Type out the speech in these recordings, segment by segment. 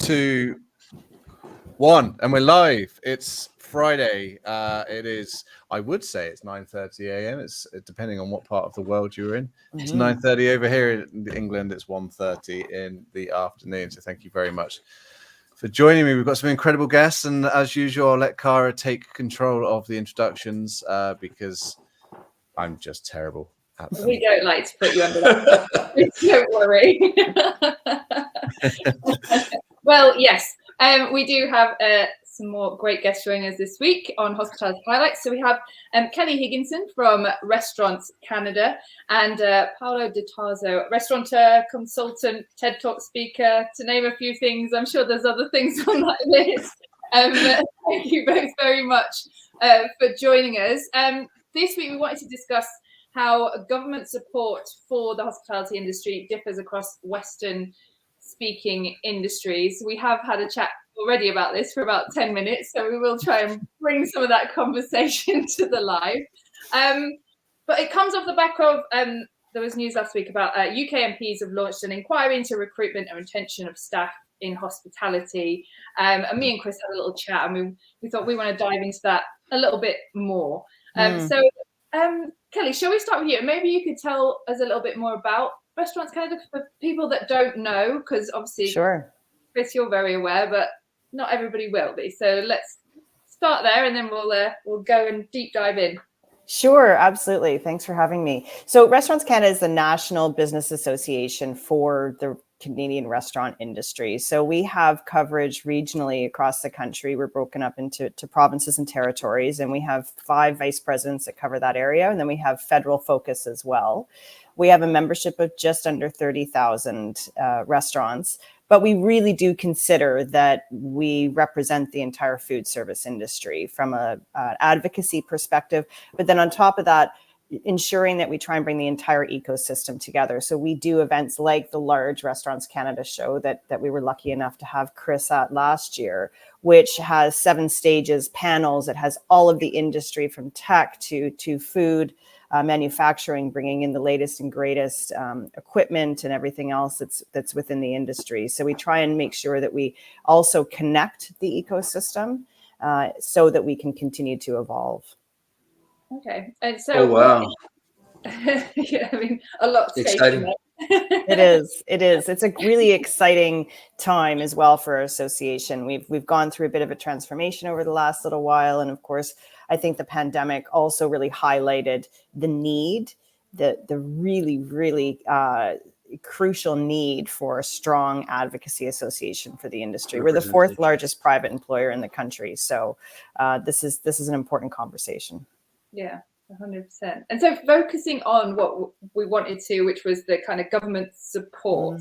2, 1, and we're live. It's Friday. It is, I would say it's 9:30 a.m. It's depending on what part of the world you're in. It's 9:30 over here in England. It's 1:30 in the afternoon. So thank you very much for joining me. We've got some incredible guests, and as usual, I'll let Cara take control of the introductions because I'm just terrible at them. We don't like to put you under that. Don't worry. Well, yes, we do have some more great guests joining us this week on Hospitality Highlights. So we have Kelly Higginson from Restaurants Canada and Paulo De Tarso, restaurateur, consultant, TED-Talk speaker, to name a few things. I'm sure there's other things on that list. Thank you both very much for joining us. This week we wanted to discuss how government support for the hospitality industry differs across Western speaking industries. We have had a chat already about this for about 10 minutes, so we will try and bring some of that conversation to the live. But it comes off the back of, there was news last week about UK MPs have launched an inquiry into recruitment and retention of staff in hospitality. And me and Kris had a little chat, and we thought we want to dive into that a little bit more. Kelly, shall we start with you? Maybe you could tell us a little bit more about Restaurants Canada for people that don't know, because obviously, sure, Kris, you're very aware, but not everybody will be. So let's start there, and then we'll go and deep dive in. Sure, absolutely. Thanks for having me. So Restaurants Canada is the national business association for the Canadian restaurant industry. So we have coverage regionally across the country. We're broken up into provinces and territories, and we have 5 vice presidents that cover that area. And then we have federal focus as well. We have a membership of just under 30,000 restaurants, but we really do consider that we represent the entire food service industry from an advocacy perspective. But then on top of that, ensuring that we try and bring the entire ecosystem together. So we do events like the large Restaurants Canada show that we were lucky enough to have Kris at last year, which has 7 stages, panels. It has all of the industry from tech to food, manufacturing, bringing in the latest and greatest equipment and everything else that's within the industry. So we try and make sure that we also connect the ecosystem so that we can continue to evolve. Okay, and so oh wow, yeah, I mean, a lot exciting. It is. It's a really exciting time as well for our association. We've gone through a bit of a transformation over the last little while, and of course, I think the pandemic also really highlighted the need, the really crucial need for a strong advocacy association for the industry. We're the 4th largest private employer in the country, so this is an important conversation. Yeah, 100%. And so focusing on what we wanted to, which was the kind of government support,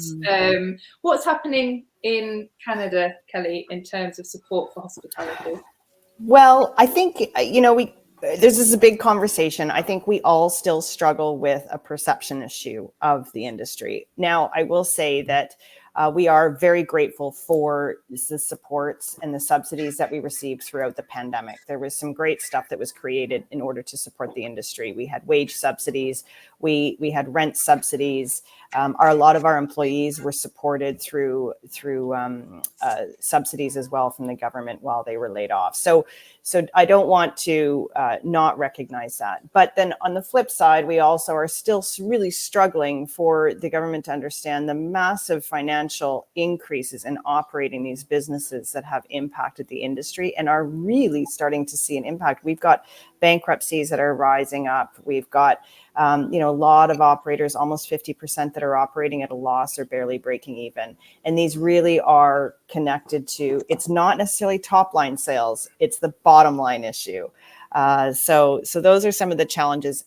what's happening in Canada, Kelly, in terms of support for hospitality? Well, I think, this is a big conversation. I think we all still struggle with a perception issue of the industry. Now, I will say that we are very grateful for the supports and the subsidies that we received throughout the pandemic. There was some great stuff that was created in order to support the industry. We had wage subsidies, we had rent subsidies. A lot of our employees were supported through subsidies as well from the government while they were laid off. So I don't want to not recognize that. But then on the flip side, we also are still really struggling for the government to understand the massive financial increases in operating these businesses that have impacted the industry and are really starting to see an impact. We've got bankruptcies that are rising up. We've got a lot of operators, almost 50% that are operating at a loss or barely breaking even. And these really are connected to, it's not necessarily top line sales, it's the bottom line issue. So those are some of the challenges.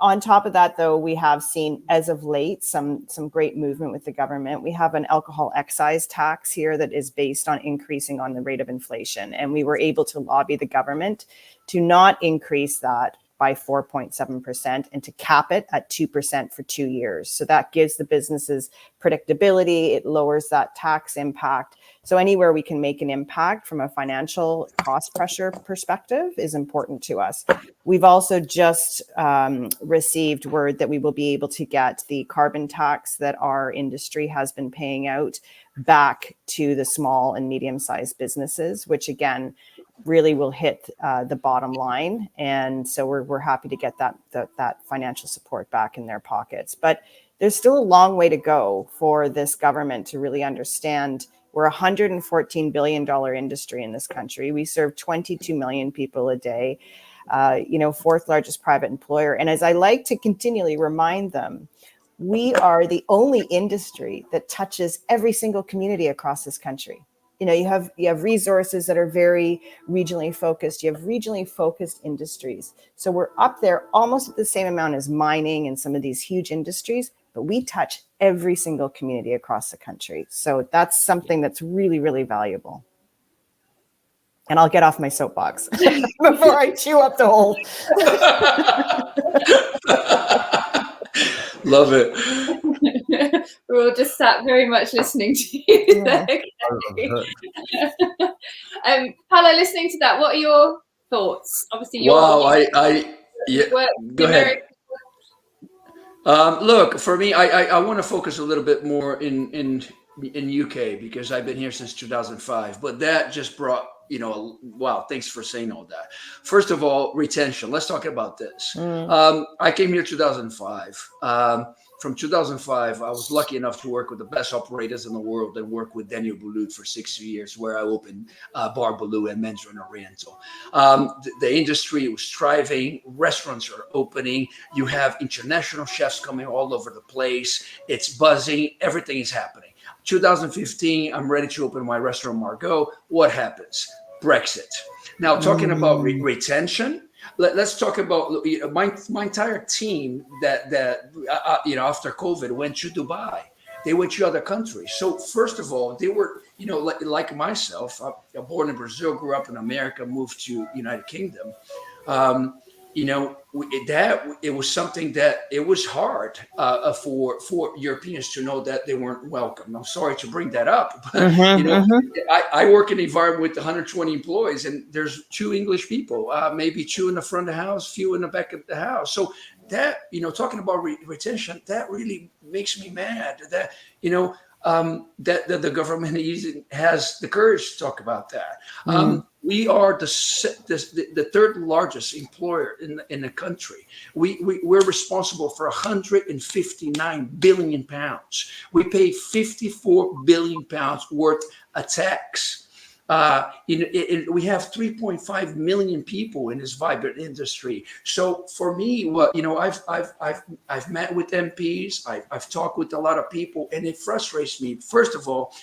On top of that, though, we have seen as of late some great movement with the government. We have an alcohol excise tax here that is based on increasing on the rate of inflation. And we were able to lobby the government to not increase that by 4.7% and to cap it at 2% for 2 years. So that gives the businesses predictability. It lowers that tax impact. So anywhere we can make an impact from a financial cost pressure perspective is important to us. We've also just received word that we will be able to get the carbon tax that our industry has been paying out back to the small and medium-sized businesses, which again really will hit the bottom line. And so we're happy to get that financial support back in their pockets. But there's still a long way to go for this government to really understand we're a $114 billion industry in this country. We serve 22 million people a day, fourth largest private employer. And as I like to continually remind them, we are the only industry that touches every single community across this country. You have resources that are very regionally focused. You have regionally focused industries. So we're up there almost at the same amount as mining and some of these huge industries, but we touch every single community across the country. So that's something that's really, really valuable. And I'll get off my soapbox before I chew up the whole. Love it. We're all just sat very much listening to you there. Paolo, listening to that, what are your thoughts? Obviously, Go ahead. Look, for me, I want to focus a little bit more in UK because I've been here since 2005. But that just brought, wow, thanks for saying all that. First of all, retention. Let's talk about this. I came here 2005. From 2005, I was lucky enough to work with the best operators in the world and work with Daniel Boulud for 6 years, where I opened Bar Boulud and Mandarin Oriental. The industry was thriving. Restaurants are opening. You have international chefs coming all over the place. It's buzzing. Everything is happening. 2015, I'm ready to open my restaurant, Margot. What happens? Brexit. Now, talking about retention, let's talk about my entire team that after COVID went to Dubai. They went to other countries. So first of all, they were, like myself, I'm born in Brazil, grew up in America, moved to United Kingdom. It was something that it was hard for Europeans to know that they weren't welcome. I'm sorry to bring that up, but I work in an environment with 120 employees, and there's 2 English people, maybe 2 in the front of the house, few in the back of the house. So that, talking about retention, that really makes me mad. That that the government has the courage to talk about that. We are the third largest employer in the country. We're responsible for 159 billion pounds. We pay 54 billion pounds worth of tax. We have 3.5 million people in this vibrant industry. So for me, I've met with MPs, I've talked with a lot of people, and it frustrates me. First of all,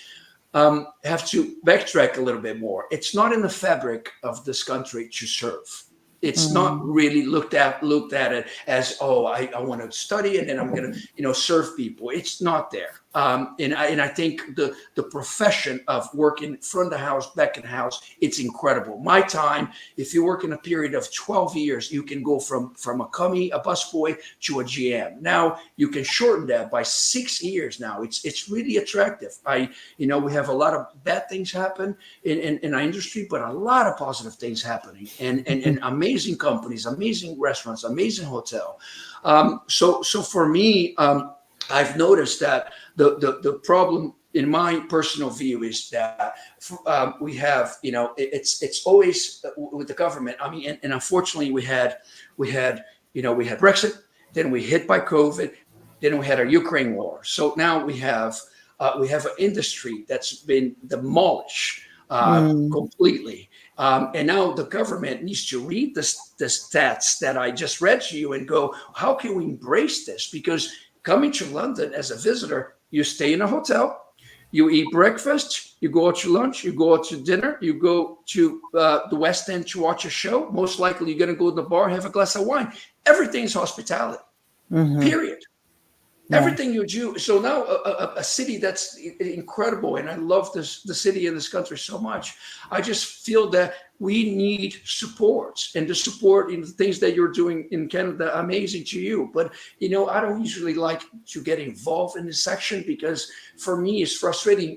have to backtrack a little bit more. It's not in the fabric of this country to serve. It's not really looked at it as, I want to study and then I'm going to, serve people. It's not there. And I think the profession of working front of the house, back of the house, it's incredible. My time, if you work in a period of 12 years, you can go from a busboy to a GM. Now you can shorten that by 6 years. Now it's really attractive. We have a lot of bad things happen in our industry, but a lot of positive things happening and amazing companies, amazing restaurants, amazing hotel. So for me, I've noticed that the problem, in my personal view, is that we have, it's always with the government. I mean, and unfortunately, we had Brexit, then we hit by COVID, then we had a Ukraine war. So now we have an industry that's been demolished completely. And now the government needs to read the stats that I just read to you and go, how can we embrace this? Because coming to London as a visitor, you stay in a hotel, you eat breakfast, you go out to lunch, you go out to dinner, you go to the West End to watch a show. Most likely you're going to go to the bar, have a glass of wine. Everything is hospitality, period. Yeah. Everything you do. So now a city that's incredible, and I love the city and this country so much. I just feel that we need support, and the support in the things that you're doing in Canada, amazing to you. But I don't usually like to get involved in this section because for me it's frustrating.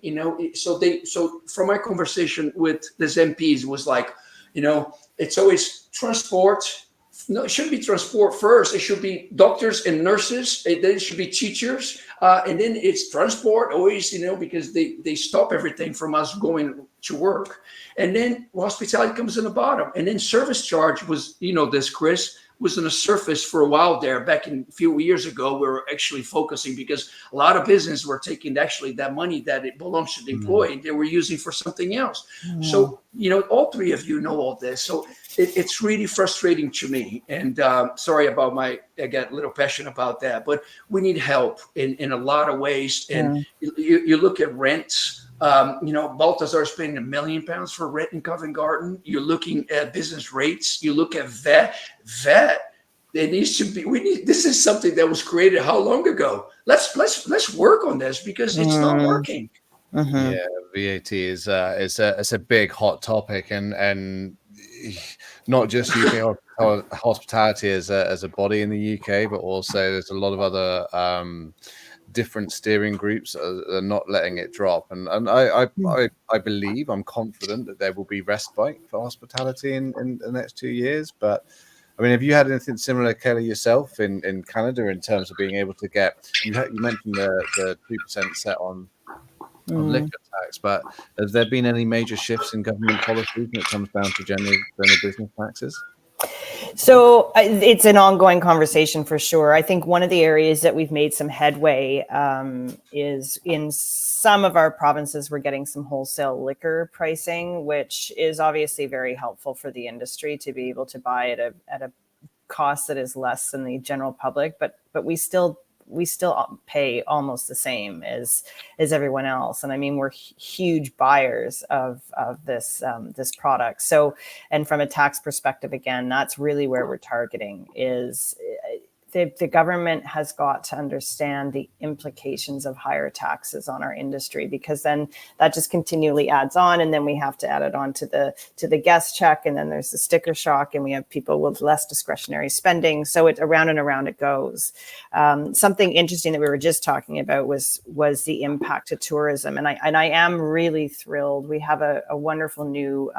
So from my conversation with this MPs was like, it's always transport, No, it shouldn't be transport first. It should be doctors and nurses. Then it should be teachers. And then it's transport always, because they stop everything from us going to work. And then hospitality comes in the bottom. And then service charge was, this, Kris, was on the surface for a while there. Back in a few years ago, we were actually focusing because a lot of businesses were taking actually that money that it belongs to the employee, they were using for something else. So, all three of you know all this. So it's really frustrating to me. And sorry about I got a little passionate about that, but we need help in a lot of ways. And you look at rents. Balthazar spending £1 million for rent in Covent Garden. You're looking at business rates. You look at vet. It needs to be. This is something that was created how long ago? Let's work on this because it's not working. Yeah, VAT is a big hot topic, and not just UK hospitality as a body in the UK, but also there's a lot of other different steering groups are not letting it drop, and I believe, I'm confident that there will be respite for hospitality in the next 2 years. But I mean, have you had anything similar, Kelly, yourself in Canada in terms of being able to get? You mentioned the 2% set on liquor tax, but has there been any major shifts in government policy when it comes down to general business taxes? So it's an ongoing conversation for sure. I think one of the areas that we've made some headway is in some of our provinces, we're getting some wholesale liquor pricing, which is obviously very helpful for the industry to be able to buy at a cost that is less than the general public. But we still pay almost the same as everyone else. And I mean, we're huge buyers of this product. So, and from a tax perspective, again, that's really where we're targeting is the government has got to understand the implications of higher taxes on our industry, because then that just continually adds on, and then we have to add it on to the guest check, and then there's the sticker shock, and we have people with less discretionary spending. So it's around and around it goes. Something interesting that we were just talking about was the impact to tourism, and I am really thrilled. We have a wonderful new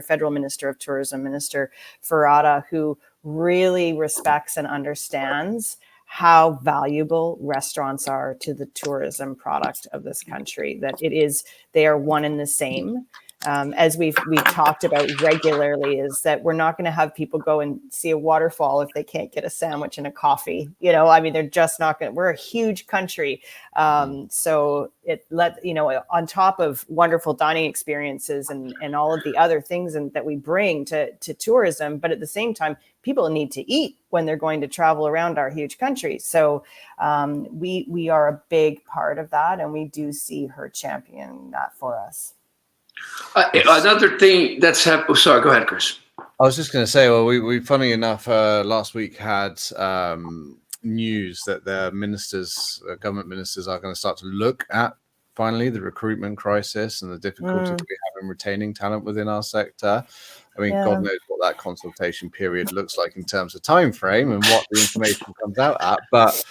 federal minister of tourism, Minister Ferrata, who really respects and understands how valuable restaurants are to the tourism product of this country, that they are one and the same. As we've talked about regularly, is that we're not going to have people go and see a waterfall if they can't get a sandwich and a coffee. I mean, they're just not going to. We're a huge country, so on top of wonderful dining experiences and all of the other things that we bring to tourism, but at the same time, people need to eat when they're going to travel around our huge country. So we are a big part of that, and we do see her championing that for us. Another thing that's happened. Oh, sorry, go ahead, Kris. I was just going to say, well, we funny enough, last week had news that the government ministers are going to start to look at finally the recruitment crisis and the difficulty that we have in retaining talent within our sector. I mean, God knows what that consultation period looks like in terms of time frame and what the information comes out at, but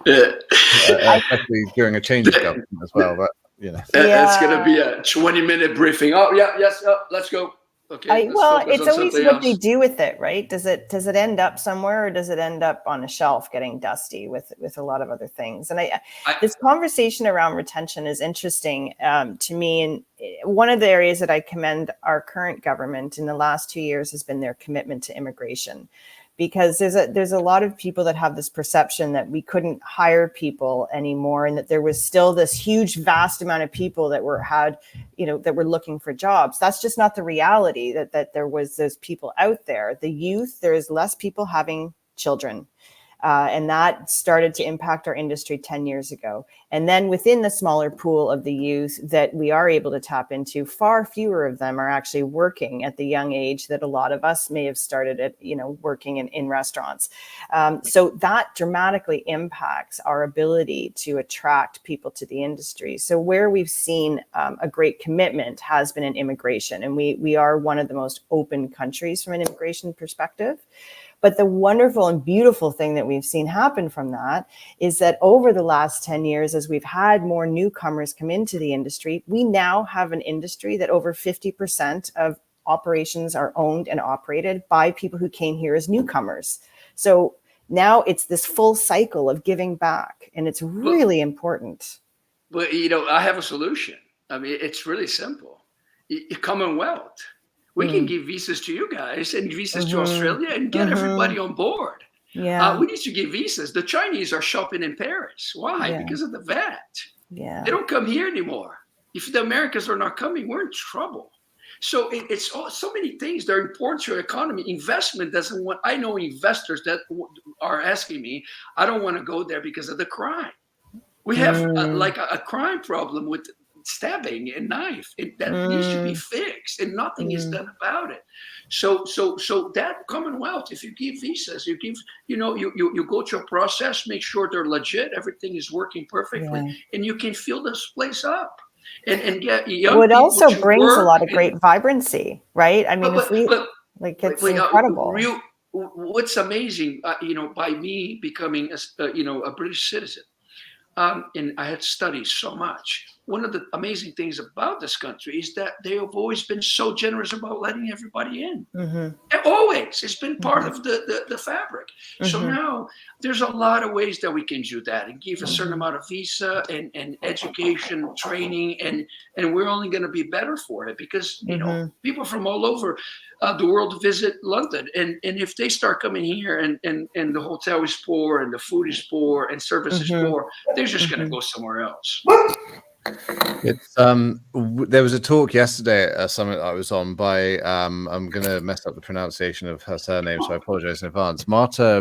especially during a change of government as well. But it's going to be a 20-minute briefing. Oh, yeah, yes, let's go. Okay. It's always what they do with it, right? Does it end up somewhere, or does it end up on a shelf getting dusty with a lot of other things? And this conversation around retention is interesting to me. And one of the areas that I commend our current government in the last 2 years has been their commitment to immigration. Because there's a lot of people that have this perception that we couldn't hire people anymore, and that there was still this huge, vast amount of people that were looking for jobs. That's just not the reality. That there was those people out there. The youth, there is less people having children. And that started to impact our industry 10 years ago. And then within the smaller pool of the youth that we are able to tap into, far fewer of them are actually working at the young age that a lot of us may have started at, working in restaurants. So that dramatically impacts our ability to attract people to the industry. So where we've seen a great commitment has been in immigration. And we are one of the most open countries from an immigration perspective. But the wonderful and beautiful thing that we've seen happen from that is that over the last 10 years, as we've had more newcomers come into the industry, we now have an industry that over 50% of operations are owned and operated by people who came here as newcomers. So now it's this full cycle of giving back, and it's really important. But I have a solution. I mean, it's really simple. Commonwealth. We can give visas to you guys and visas to Australia and get everybody on board. Yeah. We need to give visas. The Chinese are shopping in Paris. Why? Yeah. Because of the VAT. Yeah. They don't come here anymore. If the Americans are not coming, we're in trouble. So it's so many things that are important to our economy. Investment doesn't want. I know investors that are asking me, I don't want to go there because of the crime. We have like a crime problem with stabbing and knife. That needs to be fixed, and nothing is done about it. So that Commonwealth, if you give visas, you give, you go through a process, make sure they're legit, everything is working perfectly, and you can fill this place up. And get young well, it people also to brings a work lot of great vibrancy, right? I mean, it's incredible. What's amazing, by me becoming a British citizen, and I had studied so much. One of the amazing things about this country is that they have always been so generous about letting everybody in. And always, it's been part of the fabric. So now there's a lot of ways that we can do that and give a certain amount of visa and education, training, and we're only going to be better for it because people from all over the world visit London, and if they start coming here and the hotel is poor and the food is poor and service is poor, they're just going to go somewhere else. It's there was a talk yesterday at a summit I was on by I'm gonna mess up the pronunciation of her surname, so I apologize in advance. Marta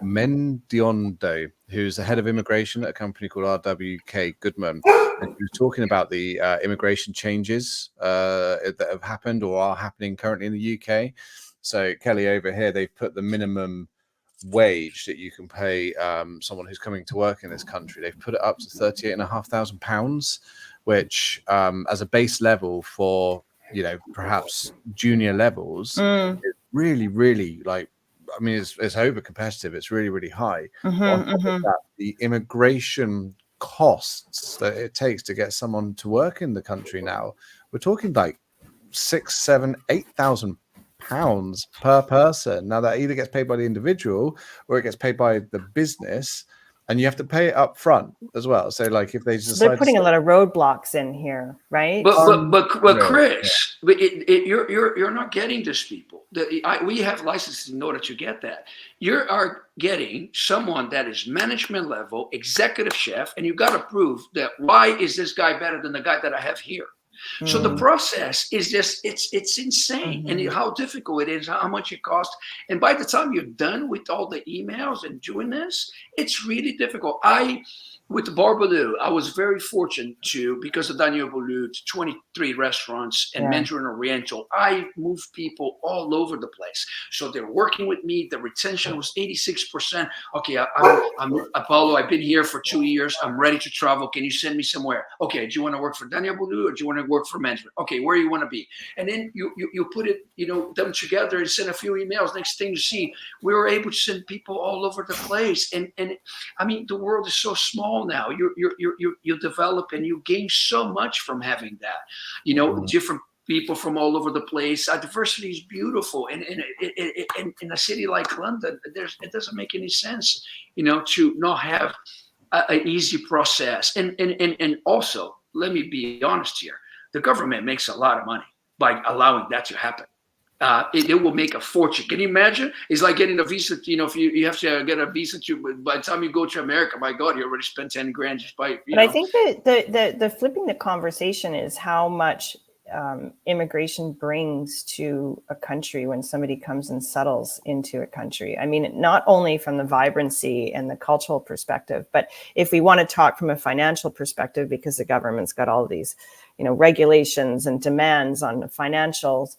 Mendiondo, who's the head of immigration at a company called RWK Goodman, and she was talking about the immigration changes that have happened or are happening currently in the UK. So Kelly, over here, they've put the minimum wage that you can pay someone who's coming to work in this country. They've put it up to £38,500, which as a base level for perhaps junior levels is really, really, like, I mean, it's over competitive. It's really, really high. On top of that, the immigration costs that it takes to get someone to work in the country now, we're talking like £6,000, £7,000, £8,000 per person. Now that either gets paid by the individual or it gets paid by the business, and you have to pay it up front as well. So like if they just they're putting a lot of roadblocks in here, right? But Kris, you're not getting this people. We have licenses in order to get that. You are getting someone that is management level, executive chef, and you got to prove that why is this guy better than the guy that I have here? So the process is just, it's insane. And how difficult it is, how much it costs. And by the time you're done with all the emails and doing this, it's really difficult. With Bar Baloo, I was very fortunate because of Daniel Baloo, 23 restaurants and Mandarin Oriental. I moved people all over the place. So they're working with me. The retention was 86%. Okay, I'm Apollo. I've been here for 2 years. I'm ready to travel. Can you send me somewhere? Okay, do you want to work for Daniel Baloo or do you want to work for Mandarin? Okay, where you want to be? And then you put it, them together and send a few emails. Next thing you see, we were able to send people all over the place. And I mean, the world is so small now. You develop and you gain so much from having that. Different people from all over the place. Diversity is beautiful, and in a city like London, it doesn't make any sense, to not have an easy process. And also, let me be honest here, the government makes a lot of money by allowing that to happen. It will make a fortune. Can you imagine? It's like getting a visa. If you have to get a visa by the time you go to America, my God, you already spent 10 grand just by. But I think that the flipping the conversation is how much immigration brings to a country when somebody comes and settles into a country. I mean, not only from the vibrancy and the cultural perspective, but if we want to talk from a financial perspective, because the government's got all these, regulations and demands on financials,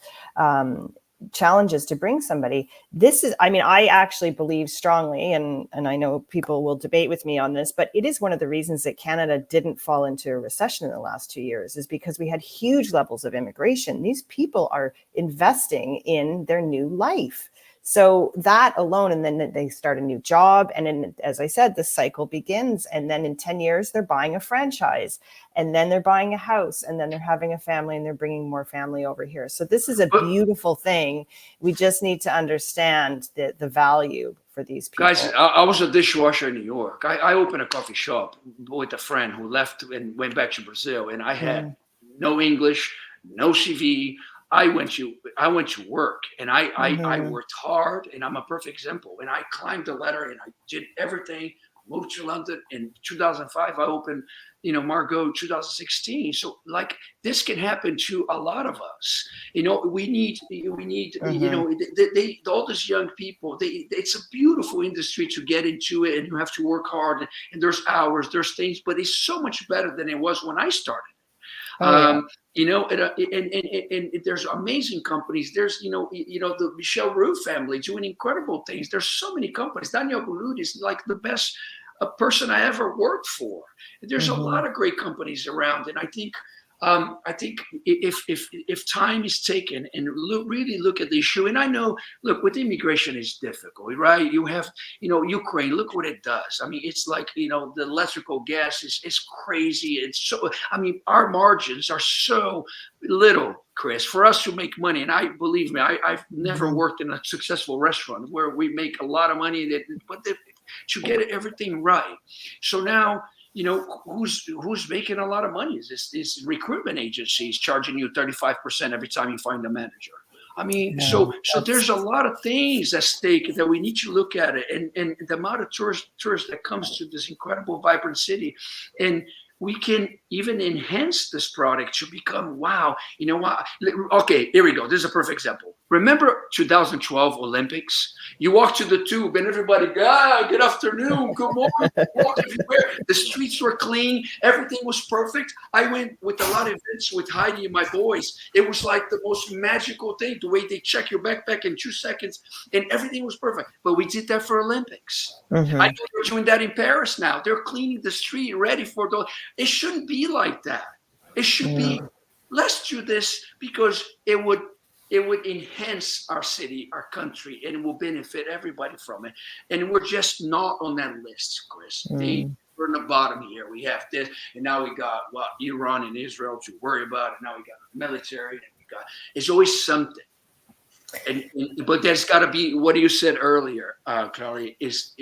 challenges to bring somebody. I actually believe strongly, and I know people will debate with me on this, but it is one of the reasons that Canada didn't fall into a recession in the last 2 years, is because we had huge levels of immigration. These people are investing in their new life. So that alone, and then they start a new job. And then, as I said, the cycle begins. And then in 10 years, they're buying a franchise, and then they're buying a house, and then they're having a family, and they're bringing more family over here. So this is a beautiful thing. We just need to understand the value for these people. Guys, I was a dishwasher in New York. I opened a coffee shop with a friend who left and went back to Brazil, and I had no English, no CV. I went to work, and I worked hard, and I'm a perfect example. And I climbed the ladder, and I did everything. Moved to London in 2005. I opened, Margot 2016. So like this can happen to a lot of us. We need, all these young people. It's a beautiful industry to get into it, and you have to work hard. And there's hours, there's things, but it's so much better than it was when I started. And there's amazing companies. There's, the Michel Roux family doing incredible things. There's so many companies. Daniel Boulud is like the best person I ever worked for. There's a lot of great companies around. And I think if time is taken and really look at the issue, and I know, look, with immigration is difficult, right? You have, Ukraine, look what it does. I mean, it's like, the electrical gas is crazy. It's so, our margins are so little, Kris, for us to make money. And believe me, I've never worked in a successful restaurant where we make a lot of money, to get everything right. So now, who's making a lot of money? Is this recruitment agencies charging you 35% every time you find a manager? So there's a lot of things at stake that we need to look at it, and the amount of tourists that comes to this incredible, vibrant city, and we can even enhance this product to become, wow, you know what? Okay, here we go. This is a perfect example. Remember 2012 Olympics? You walk to the tube and everybody, good afternoon, good morning. Walk everywhere. The streets were clean. Everything was perfect. I went with a lot of events with Heidi and my boys. It was like the most magical thing, the way they check your backpack in 2 seconds, and everything was perfect. But we did that for Olympics. I know they're doing that in Paris now. They're cleaning the street, ready for the. It shouldn't be like that. It should be, let's do this because it would enhance our city, our country, and it will benefit everybody from it. And we're just not on that list, Kris. We're in the bottom here. We have this, and now we got Iran and Israel to worry about, and now we got the military, and it's always something. But there's got to be what you said earlier, Kelly, is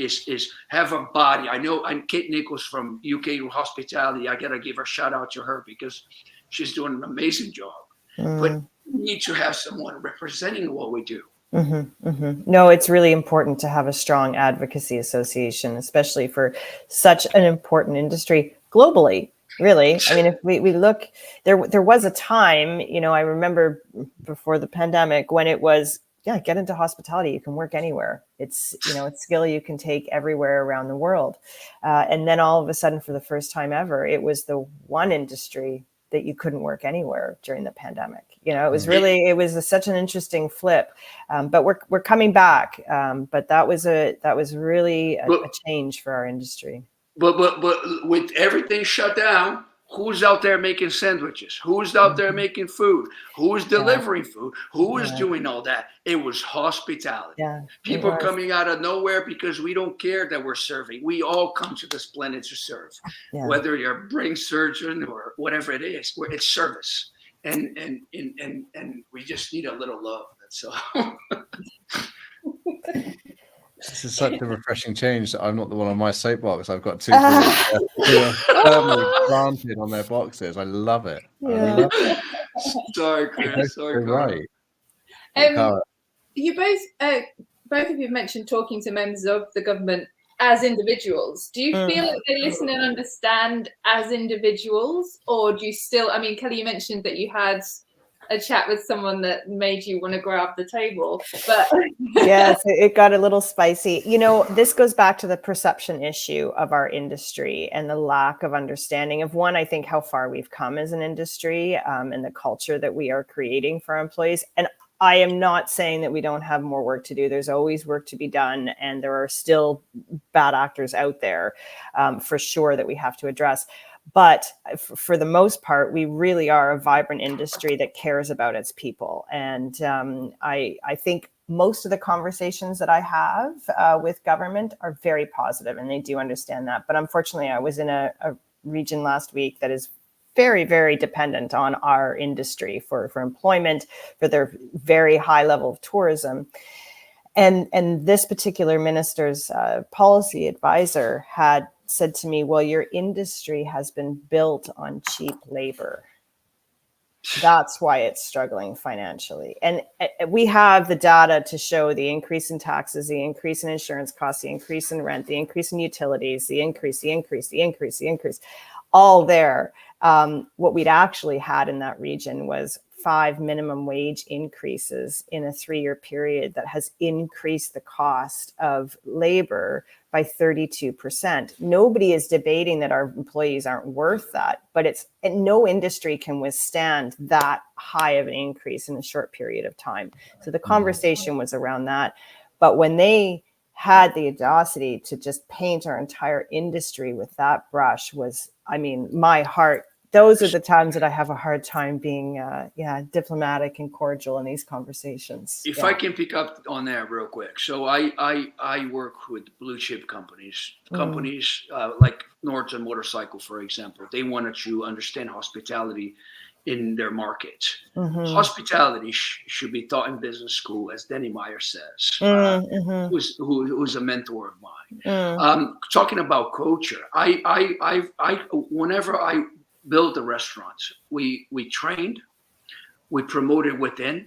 have a body. I know I'm Kate Nichols from UK Hospitality. I gotta give a shout out to her because she's doing an amazing job. But we need to have someone representing what we do. No, it's really important to have a strong advocacy association, especially for such an important industry globally. Really, if we look, there was a time, I remember before the pandemic when it was, get into hospitality. You can work anywhere. It's, it's a skill you can take everywhere around the world. And then all of a sudden, for the first time ever, it was the one industry that you couldn't work anywhere during the pandemic. It was really, such an interesting flip. But we're coming back. But that was really a change for our industry. But with everything shut down, who's out there making sandwiches? Who's out there making food? Who's delivering food? Who is doing all that? It was hospitality. People are coming out of nowhere because we don't care that we're serving. We all come to this planet to serve, whether you're a brain surgeon or whatever it is. It's service, and we just need a little love. That's all. This is such a refreshing change that I'm not the one on my soapbox. I've got two firmly planted on their boxes. I love it. Sorry, Kris. Sorry, right. You both of you mentioned talking to members of the government as individuals. Do you feel like they listen and understand as individuals, or do you still? Kelly, you mentioned that you had a chat with someone that made you want to grab the table, but yes, it got a little spicy. This goes back to the perception issue of our industry and the lack of understanding of I think how far we've come as an industry, and the culture that we are creating for our employees. And I am not saying that we don't have more work to do. There's always work to be done, and there are still bad actors out there, for sure, that we have to address. But for the most part, we really are a vibrant industry that cares about its people. And I think most of the conversations that I have with government are very positive, and they do understand that. But unfortunately, I was in a region last week that is very, very dependent on our industry for employment, for their very high level of tourism. And this particular minister's policy advisor had said to me, well, your industry has been built on cheap labor. That's why it's struggling financially. And we have the data to show the increase in taxes, the increase in insurance costs, the increase in rent, the increase in utilities, the increase, all there. What we'd actually had in that region was 5 minimum wage increases in a 3-year period that has increased the cost of labor by 32%. Nobody is debating that our employees aren't worth that, but no industry can withstand that high of an increase in a short period of time. So the conversation was around that. But when they had the audacity to just paint our entire industry with that brush was, I mean, my heart. Those are the times that I have a hard time being, diplomatic and cordial in these conversations. If I can pick up on that real quick. So I work with blue chip companies like Norton Motorcycle, for example. They wanted to understand hospitality in their market. Hospitality should be taught in business school, as Denny Meyer says, who's a mentor of mine. Talking about culture, whenever I built a restaurant, we trained, we promoted within,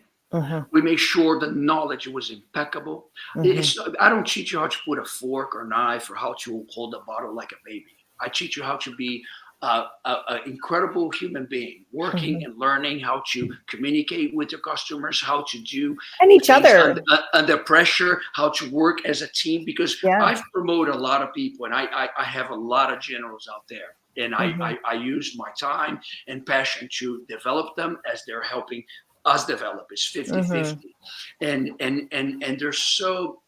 we make sure the knowledge was impeccable. I don't teach you how to put a fork or knife or how to hold a bottle like a baby. I teach you how to be an incredible human being, working and learning how to communicate with your customers, how to do and each other under pressure, how to work as a team. Because I've promoted a lot of people, and I have a lot of generals out there. And I use my time and passion to develop them as they're helping us develop. It's 50-50. And there's so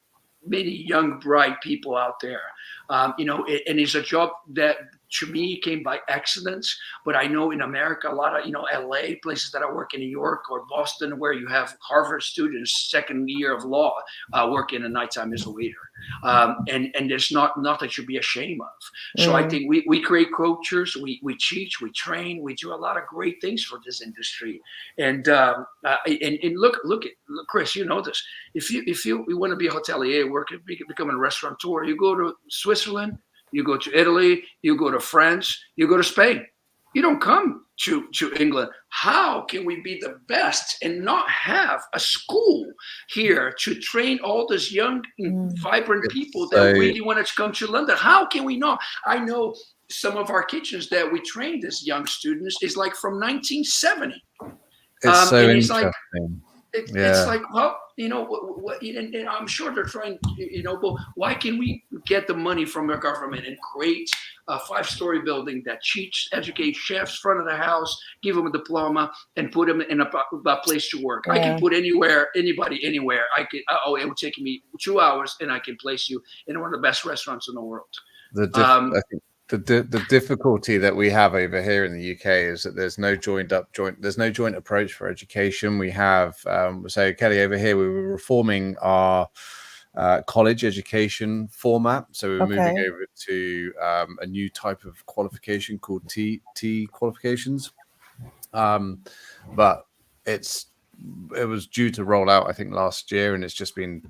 many young, bright people out there. And it's a job that to me came by accident, but I know in America, a lot of, LA, places that I work in New York or Boston, where you have Harvard students, second year of law, working at nighttime as a waiter. And there's not that you be ashamed of. So I think we create cultures, we teach, we train, we do a lot of great things for this industry. And look, Kris, you know this. If you want to be a hotelier, become a restaurateur, you go to Switzerland, you go to Italy, you go to France, you go to Spain. You don't come to England. How can we be the best and not have a school here to train all these young, vibrant people that really want to come to London? How can we not? I know some of our kitchens that we trained as young students is like from 1970. It's so it's interesting. It's like, well, and I'm sure they're trying, but why can we get the money from the government and create a 5-story building that educates chefs, front of the house, give them a diploma, and put them in a place to work? I can put anybody anywhere. It would take me 2 hours, and I can place you in one of the best restaurants in the world. I think the difficulty that we have over here in the UK is that there's no joint approach for education. We have so Kelly, over here we were reforming our college education format, so we're moving over to a new type of qualification called T qualifications, but it was due to roll out I think last year, and it's just been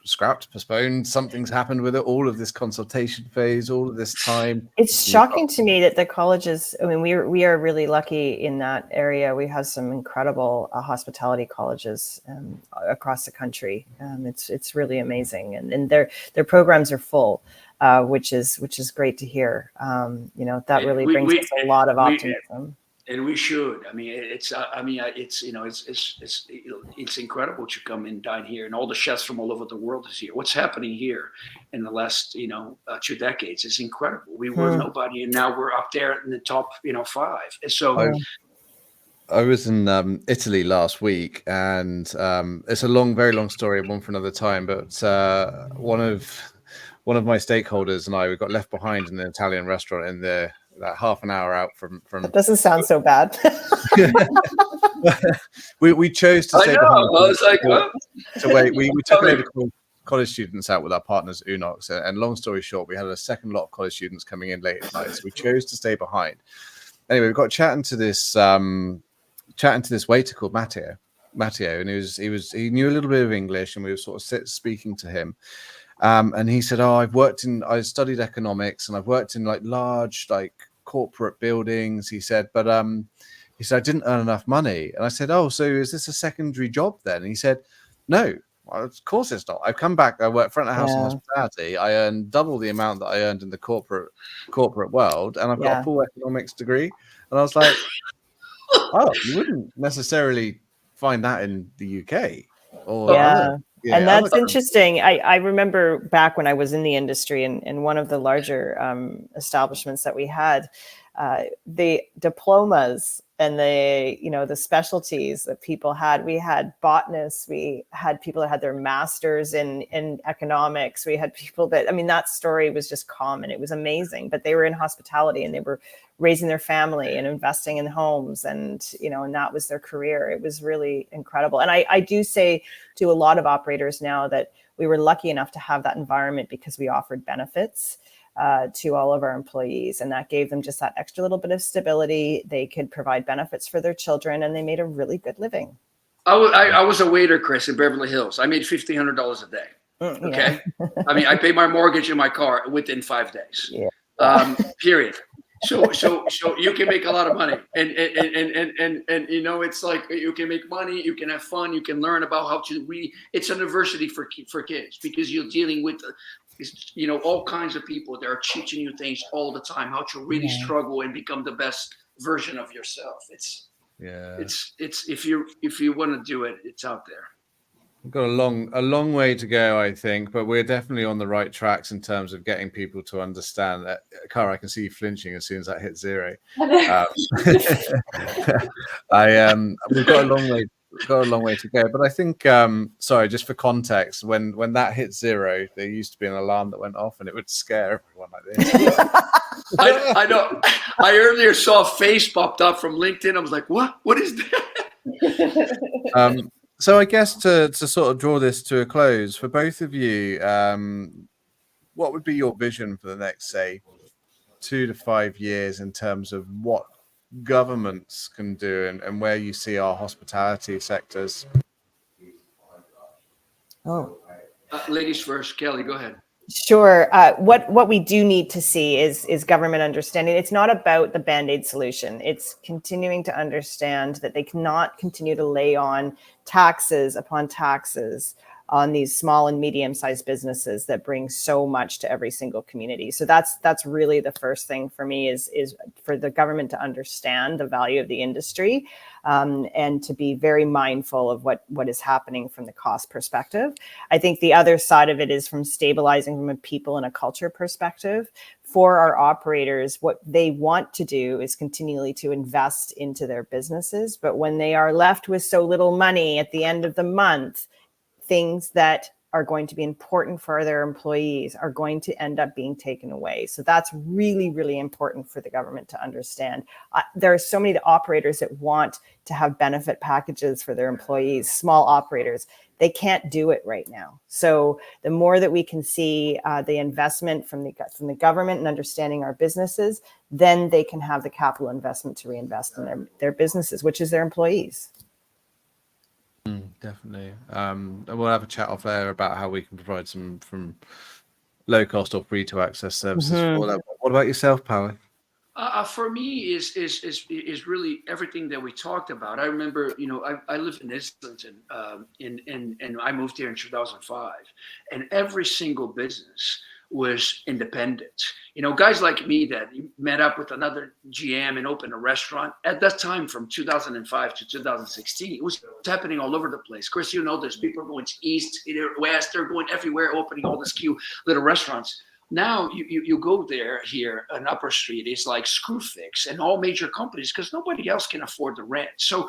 scrapped, postponed. Something's happened with it. All of this consultation phase, all of this time. It's shocking to me that the colleges, I mean, we are really lucky in that area. We have some incredible hospitality colleges across the country. It's really amazing, and their programs are full, which is great to hear. That really brings us a lot of optimism. And we should. I mean, it's incredible to come and dine here, and all the chefs from all over the world is here. What's happening here in the last 2 decades is incredible. We were nobody, and now we're up there in the top 5. And so I was in Italy last week, and it's a very long story, one for another time. But one of my stakeholders and I, we got left behind in an Italian restaurant in the. Like half an hour out from That doesn't sound so bad. we chose to I stay know. behind. I was like, oh. So wait, we took a load of college students out with our partners Unox, and long story short, we had a second lot of college students coming in late at night, so we chose to stay behind. Anyway, we got chatting to this waiter called Matteo, and he knew a little bit of English, and we were sort of speaking to him. And he said, "Oh, I studied economics, and I've worked in like large like corporate buildings." He said, "But he said I didn't earn enough money." And I said, "Oh, so is this a secondary job then?" And he said, "No, well, of course it's not. I've come back. I work front of house in hospitality. I earn double the amount that I earned in the corporate world, and I've got a full economics degree." And I was like, "Oh, you wouldn't necessarily find that in the UK or other." Yeah, and that's interesting. I remember back when I was in the industry in one of the larger establishments that we had, the diplomas and the specialties that people had. We had botanists, we had people that had their masters in economics. We had people that, I mean, that story was just common. It was amazing, but they were in hospitality and they were raising their family and investing in homes, and and that was their career. It was really incredible. And I do say to a lot of operators now that we were lucky enough to have that environment because we offered benefits to all of our employees, and that gave them just that extra little bit of stability. They could provide benefits for their children, and they made a really good living. I was a waiter, Kris, in Beverly Hills. I made $1,500 a day. Okay, I mean, I paid my mortgage and my car within 5 days. Period. So you can make a lot of money, and it's like you can make money, you can have fun, you can learn about how to read. It's a university for kids because you're dealing with all kinds of people that are teaching you things all the time, how to really struggle and become the best version of yourself. It's if you want to do it, it's out there. We've got a long way to go, I think, but we're definitely on the right tracks in terms of getting people to understand that. Cara, I can see you flinching as soon as that hits zero. We've got a long way. We've got a long way to go, but I think, sorry, just for context, when that hit zero, there used to be an alarm that went off, and it would scare everyone like this. I know. I earlier saw a face popped up from LinkedIn. I was like, "What? What is that?" So I guess to sort of draw this to a close for both of you, what would be your vision for the next, say, 2 to 5 years in terms of what governments can do and where you see our hospitality sectors? Ladies first. Kelly, go ahead. Sure. What we do need to see is government understanding. It's not about the Band-Aid solution. It's continuing to understand that they cannot continue to lay on taxes upon taxes on these small and medium-sized businesses that bring so much to every single community. So that's really the first thing for me is for the government to understand the value of the industry, and to be very mindful of what is happening from the cost perspective. I think the other side of it is from stabilizing from a people and a culture perspective. For our operators, what they want to do is continually to invest into their businesses. But when they are left with so little money at the end of the month, things that are going to be important for their employees are going to end up being taken away. So that's really, really important for the government to understand. There are so many operators that want to have benefit packages for their employees, small operators. They can't do it right now. So the more that we can see the investment from the government and understanding our businesses, then they can have the capital investment to reinvest in their businesses, which is their employees. Definitely. We'll have a chat off there about how we can provide some from low cost or free to access services for that. What about yourself, Paolo? For me, is really everything that we talked about. I remember, I lived in Islington, and I moved here in 2005, and every single business was independent. Guys like me that met up with another GM and opened a restaurant at that time from 2005 to 2016. It was happening all over the place. Kris, there's people going east, west, they're going everywhere, opening all these cute little restaurants. Now you go there here on Upper Street, it's like Screwfix and all major companies because nobody else can afford the rent. So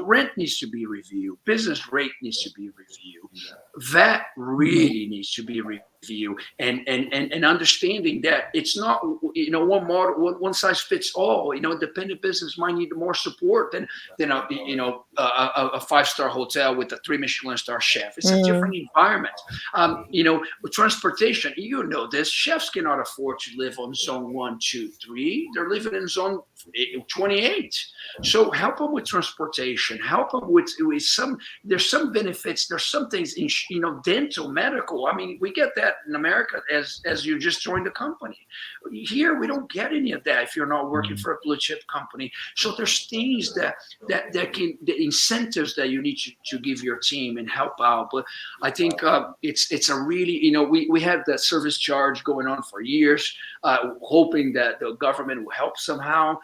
rent needs to be reviewed. Business rate needs to be reviewed. VAT really needs to be reviewed. view, and understanding that it's not, one model, one size fits all. Independent business might need more support than a 5-star hotel with a 3 Michelin star chef. It's a different environment. With transportation, this, chefs cannot afford to live on zone 1, 2, 3. They're living in zone 28. So help them with transportation. Help them with some. There's some benefits. There's some things in dental, medical. I mean, we get that in America as you just joined the company. Here we don't get any of that if you're not working for a blue chip company. So there's things that can, the incentives that you need to give your team and help out. But I think it's a really, we had that service charge going on for years, hoping that the government will help somehow.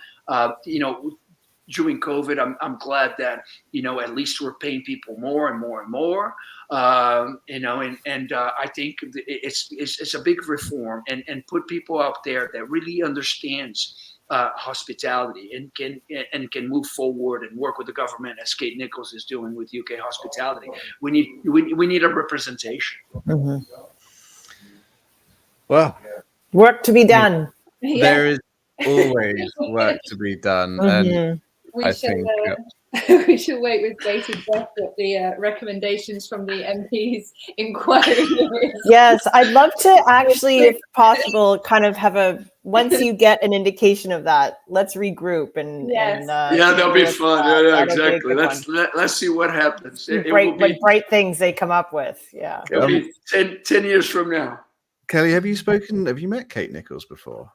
During COVID, I'm glad that at least we're paying people more and more and more. I think it's a big reform and put people out there that really understands hospitality and can move forward and work with the government, as Kate Nichols is doing with UK Hospitality. We need a representation. Mm-hmm. Well, work to be done. There is always work to be done, and we should wait with bated breath at the recommendations from the MP's inquiry. Yes, I'd love to actually, if possible, kind of have once you get an indication of that, let's regroup and that'll be fun. Yeah, exactly. Let's see what happens. What bright things they come up with. Yeah. It'll be 10 years from now. Kelly, have you met Kate Nichols before?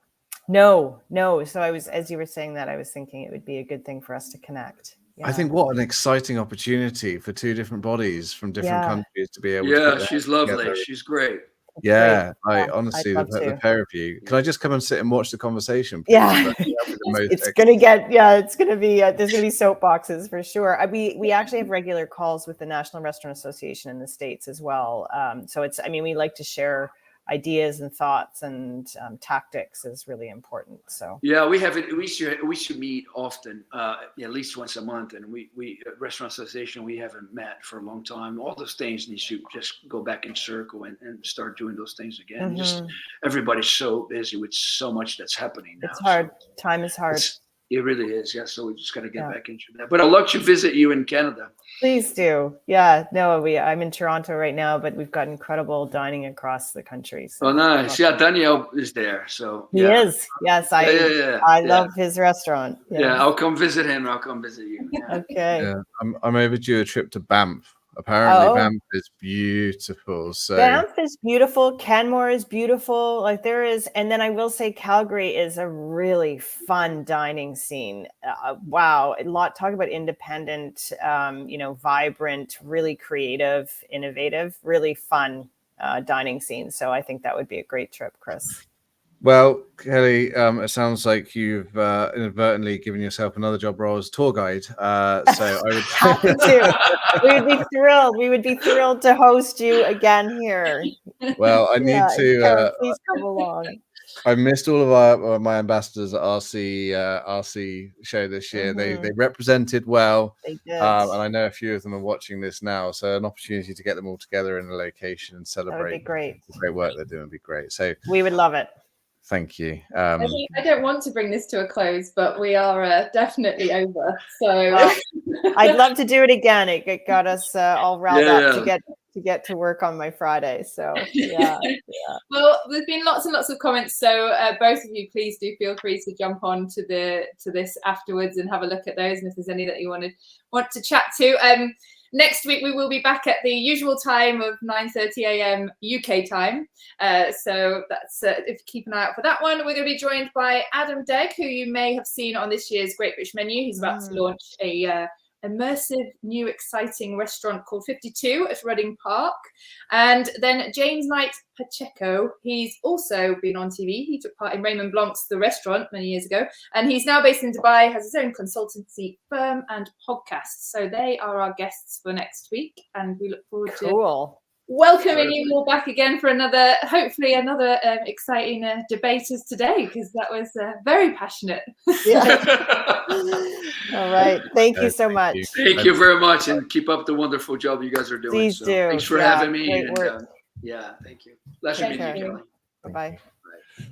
No. So as you were saying that, I was thinking it would be a good thing for us to connect. Yeah. I think what an exciting opportunity for two different bodies from different countries to be able to. Yeah, she's lovely. Together. She's great. Yeah, honestly, the pair of you. Can I just come and sit and watch the conversation? Please? Yeah, it's gonna be there's gonna be soapboxes for sure. We actually have regular calls with the National Restaurant Association in the States as well. So we like to share ideas and thoughts, and tactics is really important. So yeah, we should meet often, at least once a month. And we Restaurant Association, we haven't met for a long time. All those things need to just go back in circle and start doing those things again. Mm-hmm. Just everybody's so busy with so much that's happening now. It's hard. Time is hard. It really is. Yeah. So we just got to get back into that. But I'd love to visit you in Canada. Please do. Yeah. No, I'm in Toronto right now, but we've got incredible dining across the country. So oh, nice. Yeah. Daniel is there. So he is. Yes. I love his restaurant. Yes. Yeah. I'll come visit him. I'll come visit you. Yeah. Okay. Yeah. I'm overdue a trip to Banff. Apparently, Banff is beautiful. So Banff is beautiful. Canmore is beautiful. Like there is, and then I will say Calgary is a really fun dining scene. Wow, talk about independent, vibrant, really creative, innovative, really fun dining scene. So I think that would be a great trip, Kris. Well, Kelly, it sounds like you've inadvertently given yourself another job role as tour guide. So I would happy to. We would be thrilled to host you again here. Well, I need to. Please come along. I missed all of my ambassadors at RC show this year. Mm-hmm. They represented well. They did. And I know a few of them are watching this now. So an opportunity to get them all together in a location and celebrate. That would be great. The great work they're doing would be great. So we would love it. Thank you. I don't want to bring this to a close, but we are definitely over. So I'd love to do it again. It got us all riled up to get to work on my Friday. So yeah. Well, there's been lots and lots of comments. So both of you, please do feel free to jump on to this afterwards and have a look at those. And if there's any that you want to chat to. Next week, we will be back at the usual time of 9:30 a.m. UK time. So that's if you keep an eye out for that one. We're going to be joined by Adam Degg, who you may have seen on this year's Great British Menu. He's about to launch a immersive, new, exciting restaurant called 52 at Reading Park. And then James Knight Pacheco, he's also been on TV. He took part in Raymond Blanc's The Restaurant many years ago. And he's now based in Dubai, has his own consultancy firm and podcast. So they are our guests for next week. And we look forward to welcoming you all back again for hopefully another exciting debate as today, because that was very passionate. Yeah. All right. Thank you so much. Thank you very much, and keep up the wonderful job you guys are doing. Please do. Thanks for having me. Great work. Yeah, thank you. Pleasure Thank meeting you, you. Kelly. Bye-bye. Bye.